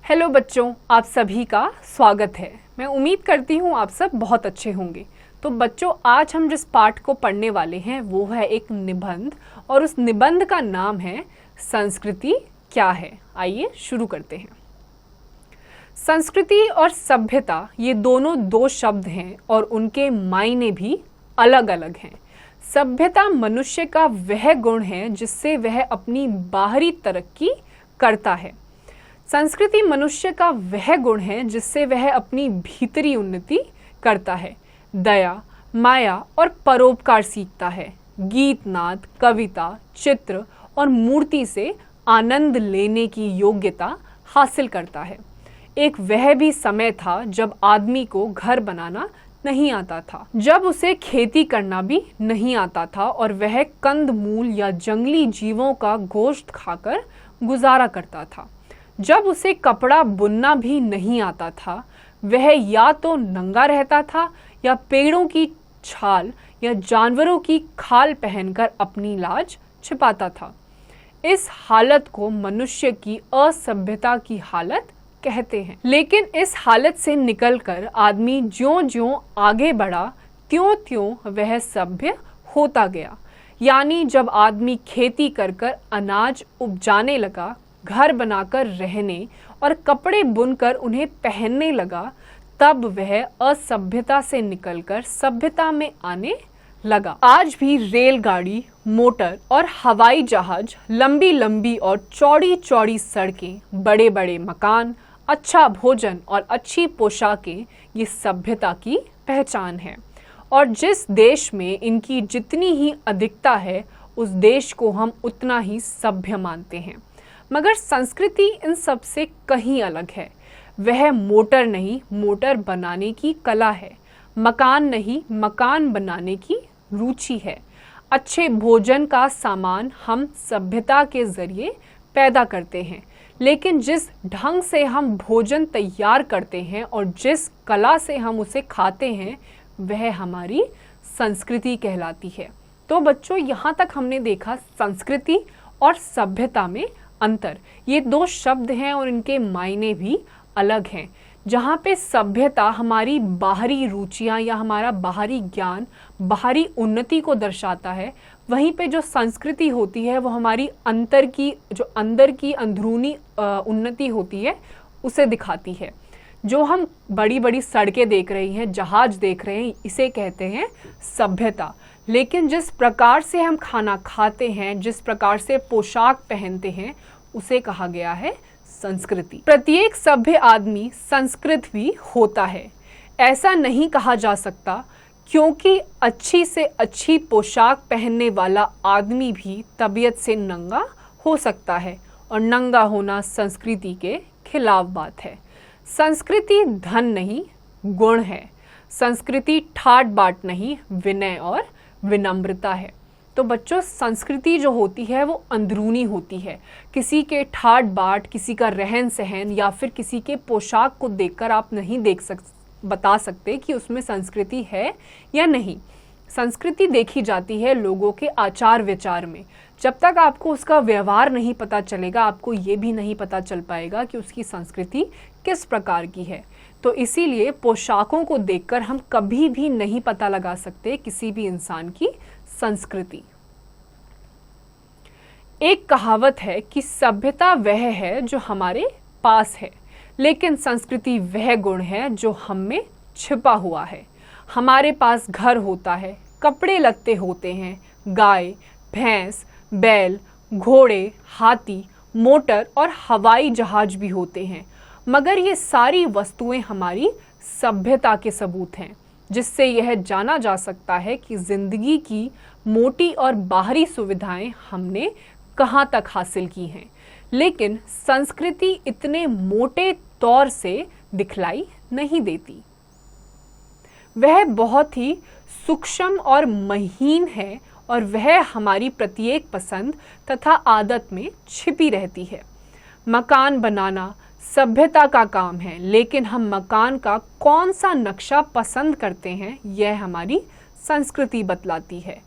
Hello बच्चों, आप सभी का स्वागत है। मैं उम्मीद करती हूँ आप सब बहुत अच्छे होंगे। तो बच्चों, आज हम जिस पाठ को पढ़ने वाले हैं वो है एक निबंध, और उस निबंध का नाम है संस्कृति क्या है। आइए शुरू करते हैं। संस्कृति और सभ्यता ये दोनों दो शब्द हैं और उनके मायने भी अलग अलग हैं। सभ्यता मनुष्य का वह गुण है जिससे वह अपनी बाहरी तरक्की करता है। संस्कृति मनुष्य का वह गुण है जिससे वह अपनी भीतरी उन्नति करता है, दया, माया और परोपकार सीखता है, गीत, नाद, कविता, चित्र और मूर्ति से आनंद लेने की योग्यता हासिल करता है। एक वह भी समय था जब आदमी को घर बनाना नहीं आता था, जब उसे खेती करना भी नहीं आता था और वह कंद मूल या जंगली जीवों का गोश्त खाकर गुजारा करता था। जब उसे कपड़ा बुनना भी नहीं आता था, वह या तो नंगा रहता था या पेड़ों की छाल या जानवरों की खाल पहनकर अपनी लाज छिपाता था। इस हालत को मनुष्य की असभ्यता की हालत कहते हैं। लेकिन इस हालत से निकलकर आदमी ज्यों-ज्यों आगे बढ़ा, त्यों-त्यों वह सभ्य होता गया। यानी जब आदमी खेती कर अनाज उपजाने लगा, घर बनाकर रहने और कपड़े बुनकर उन्हें पहनने लगा, तब वह असभ्यता से निकलकर सभ्यता में आने लगा। आज भी रेलगाड़ी, मोटर और हवाई जहाज, लंबी लंबी और चौड़ी चौड़ी सड़कें, बड़े बड़े मकान, अच्छा भोजन और अच्छी पोशाकें ये सभ्यता की पहचान है। और जिस देश में इनकी जितनी ही अधिकता है, उस देश को हम उतना ही सभ्य मानते हैं। मगर संस्कृति इन सब से कहीं अलग है। वह मोटर नहीं, मोटर बनाने की कला है। मकान नहीं, मकान बनाने की रुचि है। अच्छे भोजन का सामान हम सभ्यता के जरिए पैदा करते हैं, लेकिन जिस ढंग से हम भोजन तैयार करते हैं और जिस कला से हम उसे खाते हैं, वह हमारी संस्कृति कहलाती है। तो बच्चों, यहाँ तक हमने देखा संस्कृति और सभ्यता में अंतर। ये दो शब्द हैं और इनके मायने भी अलग हैं। जहाँ पे सभ्यता हमारी बाहरी रुचियाँ या हमारा बाहरी ज्ञान, बाहरी उन्नति को दर्शाता है, वहीं पे जो संस्कृति होती है वो हमारी अंदर की अंदरूनी उन्नति होती है उसे दिखाती है। जो हम बड़ी बड़ी सड़कें देख रही हैं, जहाज देख रहे हैं, इसे कहते हैं सभ्यता। लेकिन जिस प्रकार से हम खाना खाते हैं, जिस प्रकार से पोशाक पहनते हैं, उसे कहा गया है संस्कृति। प्रत्येक सभ्य आदमी संस्कृत भी होता है। ऐसा नहीं कहा जा सकता, क्योंकि अच्छी से अच्छी पोशाक पहनने वाला आदमी भी तबीयत से नंगा हो सकता है, और नंगा होना संस्कृति के खिलाफ बात है। संस्कृति धन नहीं, गुण है। संस्कृति ठाट बाट नहीं, विनय और विनम्रता है। तो बच्चों, संस्कृति जो होती है वो अंदरूनी होती है। किसी के ठाट बाट, किसी का रहन सहन या फिर किसी के पोशाक को देखकर आप नहीं बता सकते कि उसमें संस्कृति है या नहीं। संस्कृति देखी जाती है लोगों के आचार विचार में। जब तक आपको उसका व्यवहार नहीं पता चलेगा, आपको ये भी नहीं पता चल पाएगा कि उसकी संस्कृति किस प्रकार की है। तो इसीलिए पोशाकों को देखकर हम कभी भी नहीं पता लगा सकते किसी भी इंसान की संस्कृति। एक कहावत है कि सभ्यता वह है जो हमारे पास है, लेकिन संस्कृति वह गुण है जो हम में छिपा हुआ है। हमारे पास घर होता है, कपड़े लत्ते होते हैं, गाय, भैंस, बैल, घोड़े, हाथी, मोटर और हवाई जहाज भी होते हैं, मगर ये सारी वस्तुएं हमारी सभ्यता के सबूत हैं, जिससे यह जाना जा सकता है कि जिंदगी की मोटी और बाहरी सुविधाएं हमने कहाँ तक हासिल की हैं। लेकिन संस्कृति इतने मोटे तौर से दिखलाई नहीं देती। वह बहुत ही सूक्ष्म और महीन है, और वह हमारी प्रत्येक पसंद तथा आदत में छिपी रहती है। मकान बनाना सभ्यता का काम है, लेकिन हम मकान का कौन सा नक्शा पसंद करते हैं, यह हमारी संस्कृति बतलाती है।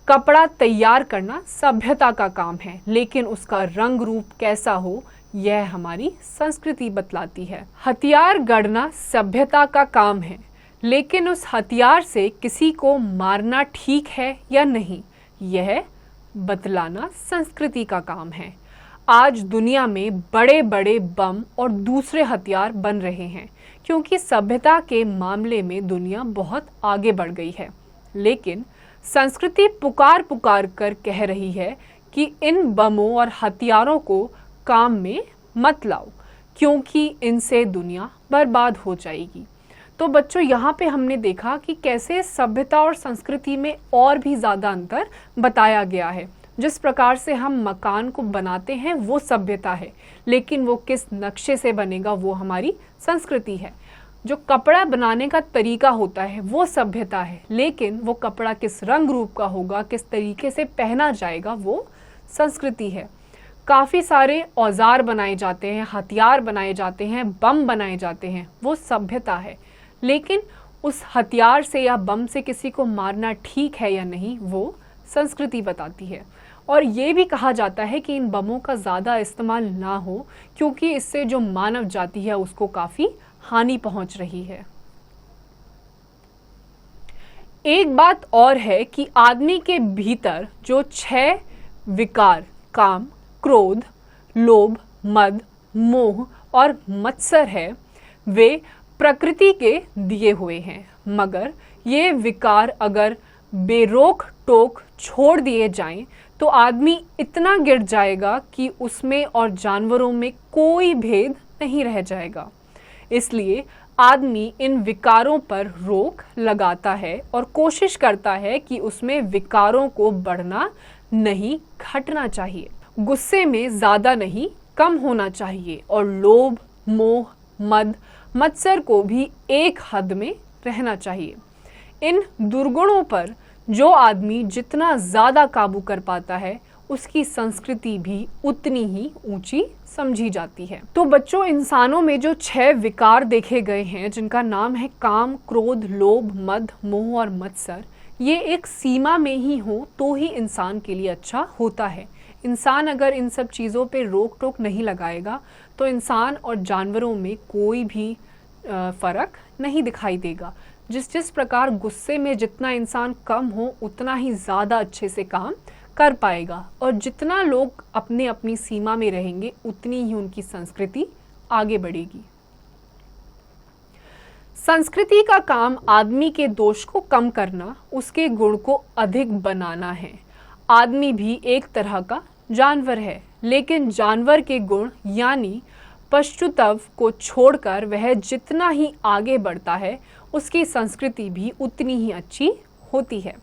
कपड़ा तैयार करना सभ्यता का काम है, लेकिन उसका रंग रूप कैसा हो, यह हमारी संस्कृति बतलाती है। हथियार गढ़ना सभ्यता का काम है, लेकिन उस हथियार से किसी को मारना ठीक है या नहीं, यह बतलाना संस्कृति का काम है। आज दुनिया में बड़े बड़े बम और दूसरे हथियार बन रहे हैं क्योंकि सभ्यता के मामले में दुनिया बहुत आगे बढ़ गई है, लेकिन संस्कृति पुकार पुकार कर कह रही है कि इन बमों और हथियारों को काम में मत लाओ क्योंकि इनसे दुनिया बर्बाद हो जाएगी। तो बच्चों, यहाँ पे हमने देखा कि कैसे सभ्यता और संस्कृति में और भी ज़्यादा अंतर बताया गया है। जिस प्रकार से हम मकान को बनाते हैं वो सभ्यता है, लेकिन वो किस नक्शे से बनेगा वो हमारी संस्कृति है। जो कपड़ा बनाने का तरीका होता है वो सभ्यता है, लेकिन वो कपड़ा किस रंग रूप का होगा, किस तरीके से पहना जाएगा, वो संस्कृति है। काफ़ी सारे औजार बनाए जाते हैं, हथियार बनाए जाते हैं, बम बनाए जाते हैं, वो सभ्यता है, लेकिन उस हथियार से या बम से किसी को मारना ठीक है या नहीं, वो संस्कृति बताती है। और ये भी कहा जाता है कि इन बमों का ज़्यादा इस्तेमाल ना हो क्योंकि इससे जो मानव जाति है उसको काफ़ी हानि पहुंच रही है। एक बात और है कि आदमी के भीतर जो 6 विकार काम, क्रोध, लोभ, मद, मोह और मत्सर है, वे प्रकृति के दिए हुए हैं, मगर ये विकार अगर बेरोक टोक छोड़ दिए जाएं तो आदमी इतना गिर जाएगा कि उसमें और जानवरों में कोई भेद नहीं रह जाएगा। इसलिए आदमी इन विकारों पर रोक लगाता है और कोशिश करता है कि उसमें विकारों को बढ़ना नहीं, घटना चाहिए। गुस्से में ज़्यादा नहीं, कम होना चाहिए और लोभ, मोह, मद, मत्सर को भी एक हद में रहना चाहिए। इन दुर्गुणों पर जो आदमी जितना ज़्यादा काबू कर पाता है उसकी संस्कृति भी उतनी ही ऊंची समझी जाती है। तो बच्चों, इंसानों में जो 6 विकार देखे गए हैं जिनका नाम है काम, क्रोध, लोभ, मद, मोह और मत्सर, ये एक सीमा में ही हो तो ही इंसान के लिए अच्छा होता है। इंसान अगर इन सब चीज़ों पे रोक टोक नहीं लगाएगा तो इंसान और जानवरों में कोई भी फ़र्क नहीं दिखाई देगा। जिस प्रकार गुस्से में जितना इंसान कम हो उतना ही ज़्यादा अच्छे से काम कर पाएगा, और जितना लोग अपने अपनी सीमा में रहेंगे उतनी ही उनकी संस्कृति आगे बढ़ेगी। संस्कृति का काम आदमी के दोष को कम करना, उसके गुण को अधिक बनाना है। आदमी भी एक तरह का जानवर है, लेकिन जानवर के गुण यानी पशुत्व को छोड़कर वह जितना ही आगे बढ़ता है उसकी संस्कृति भी उतनी ही अच्छी होती है।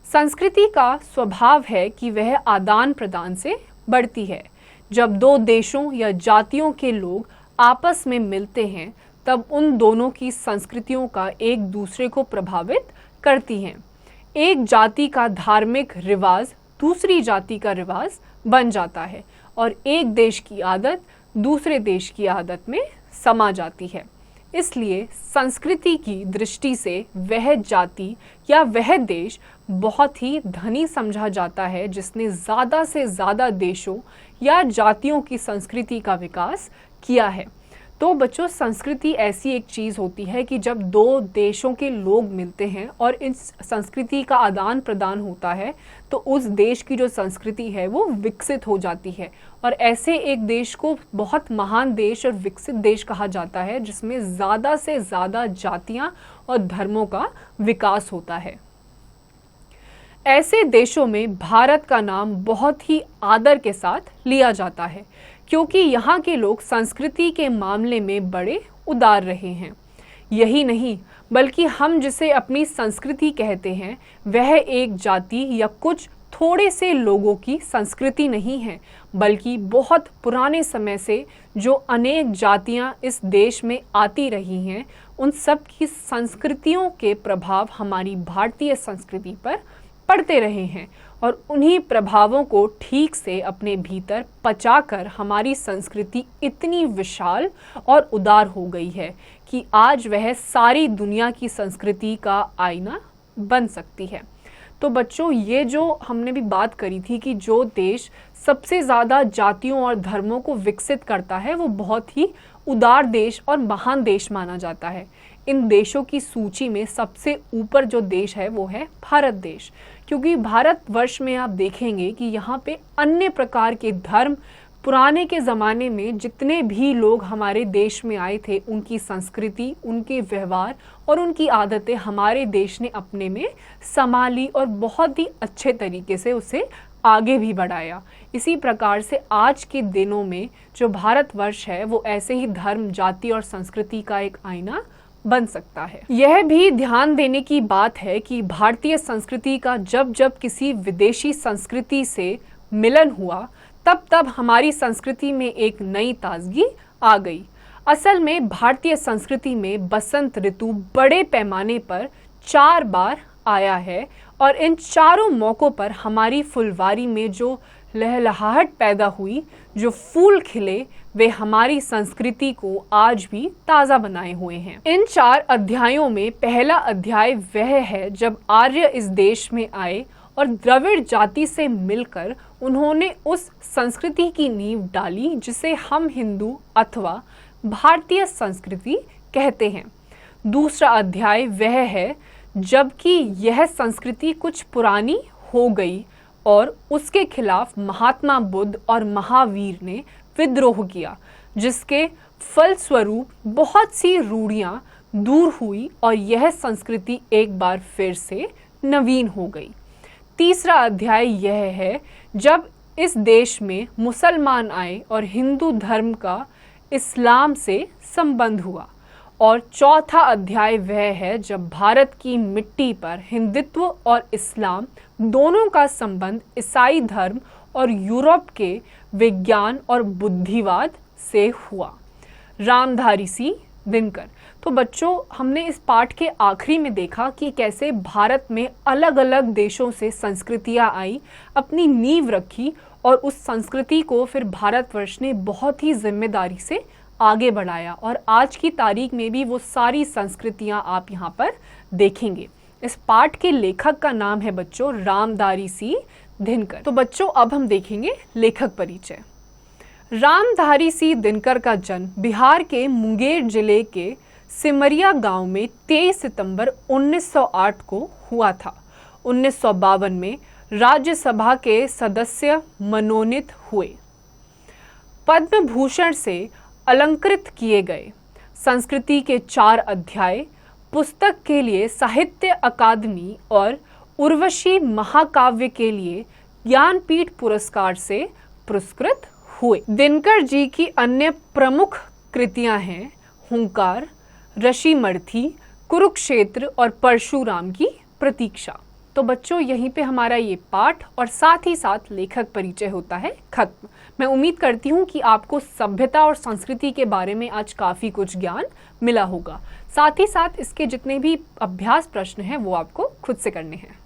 संस्कृति का स्वभाव है कि वह आदान प्रदान से बढ़ती है। जब 2 देशों या जातियों के लोग आपस में मिलते हैं तब उन दोनों की संस्कृतियों का एक दूसरे को प्रभावित करती हैं। एक जाति का धार्मिक रिवाज दूसरी जाति का रिवाज बन जाता है और एक देश की आदत दूसरे देश की आदत में समा जाती है। इसलिए संस्कृति की दृष्टि से वह जाति या वह देश बहुत ही धनी समझा जाता है जिसने ज़्यादा से ज़्यादा देशों या जातियों की संस्कृति का विकास किया है। तो बच्चों, संस्कृति ऐसी एक चीज़ होती है कि जब 2 देशों के लोग मिलते हैं और इस संस्कृति का आदान प्रदान होता है तो उस देश की जो संस्कृति है वो विकसित हो जाती है, और ऐसे एक देश को बहुत महान देश और विकसित देश कहा जाता है जिसमें ज़्यादा से ज़्यादा जातियाँ और धर्मों का विकास होता है। ऐसे देशों में भारत का नाम बहुत ही आदर के साथ लिया जाता है क्योंकि यहाँ के लोग संस्कृति के मामले में बड़े उदार रहे हैं। यही नहीं बल्कि हम जिसे अपनी संस्कृति कहते हैं वह एक जाति या कुछ थोड़े से लोगों की संस्कृति नहीं है, बल्कि बहुत पुराने समय से जो अनेक जातियाँ इस देश में आती रही हैं उन सब की संस्कृतियों के प्रभाव हमारी भारतीय संस्कृति पर पड़ते रहे हैं, और उन्हीं प्रभावों को ठीक से अपने भीतर पचाकर हमारी संस्कृति इतनी विशाल और उदार हो गई है कि आज वह सारी दुनिया की संस्कृति का आईना बन सकती है। तो बच्चों ये जो हमने भी बात करी थी कि जो देश सबसे ज़्यादा जातियों और धर्मों को विकसित करता है वो बहुत ही उदार देश और महान देश माना जाता है। इन देशों की सूची में सबसे ऊपर जो देश है वो है भारत देश, क्योंकि भारतवर्ष में आप देखेंगे कि यहाँ पे अन्य प्रकार के धर्म, पुराने के ज़माने में जितने भी लोग हमारे देश में आए थे उनकी संस्कृति, उनके व्यवहार और उनकी आदतें हमारे देश ने अपने में संभाली और बहुत ही अच्छे तरीके से उसे आगे भी बढ़ाया। इसी प्रकार से आज के दिनों में जो भारतवर्ष है वो ऐसे ही धर्म, जाति और संस्कृति का एक आईना बन सकता है। यह भी ध्यान देने की बात है कि भारतीय संस्कृति का जब जब किसी विदेशी संस्कृति से मिलन हुआ तब तब हमारी संस्कृति में एक नई ताजगी आ गई। असल में भारतीय संस्कृति में बसंत ऋतु बड़े पैमाने पर 4 बार आया है और इन चारों मौकों पर हमारी फुलवारी में जो लहलहाहट पैदा हुई, जो फूल खिले, वे हमारी संस्कृति को आज भी ताज़ा बनाए हुए हैं। इन 4 अध्यायों में पहला अध्याय वह है जब आर्य इस देश में आए और द्रविड़ जाति से मिलकर उन्होंने उस संस्कृति की नींव डाली जिसे हम हिंदू अथवा भारतीय संस्कृति कहते हैं। दूसरा अध्याय वह है जबकि यह संस्कृति कुछ पुरानी हो गई और उसके खिलाफ महात्मा बुद्ध और महावीर ने विद्रोह किया, जिसके फलस्वरूप बहुत सी रूढ़ियां दूर हुई और यह संस्कृति एक बार फिर से नवीन हो गई। तीसरा अध्याय यह है जब इस देश में मुसलमान आए और हिंदू धर्म का इस्लाम से संबंध हुआ। और चौथा अध्याय वह है जब भारत की मिट्टी पर हिंदुत्व और इस्लाम दोनों का संबंध ईसाई धर्म और यूरोप के विज्ञान और बुद्धिवाद से हुआ। रामधारी सिंह दिनकर। तो बच्चों, हमने इस पाठ के आखिरी में देखा कि कैसे भारत में अलग अलग देशों से संस्कृतियां आई, अपनी नींव रखी और उस संस्कृति को फिर भारतवर्ष ने बहुत ही जिम्मेदारी से आगे बढ़ाया और आज की तारीख में भी वो सारी संस्कृतियां आप यहाँ पर देखेंगे। इस पाठ के लेखक का नाम है बच्चों रामधारी सिंह दिनकर। तो बच्चों, अब हम देखेंगे लेखक परिचय। रामधारी सिंह दिनकर का जन्म बिहार के मुंगेर जिले के सिमरिया गांव में 23 सितंबर 1908 को हुआ था। 1952 में राज्यसभा के सदस्य मनोनीत हुए। पद्म भूषण से अलंकृत किए गए। संस्कृति के 4 अध्याय पुस्तक के लिए साहित्य अकादमी और उर्वशी महाकाव्य के लिए ज्ञानपीठ पुरस्कार से पुरस्कृत हुए। दिनकर जी की अन्य प्रमुख कृतियां हैं हुंकार, ऋषिमर्थी, कुरुक्षेत्र और परशुराम की प्रतीक्षा। तो बच्चों, यहीं पे हमारा ये पाठ और साथ ही साथ लेखक परिचय होता है खत्म। मैं उम्मीद करती हूँ कि आपको सभ्यता और संस्कृति के बारे में आज काफ़ी कुछ ज्ञान मिला होगा। साथ ही साथ इसके जितने भी अभ्यास प्रश्न हैं वो आपको खुद से करने हैं।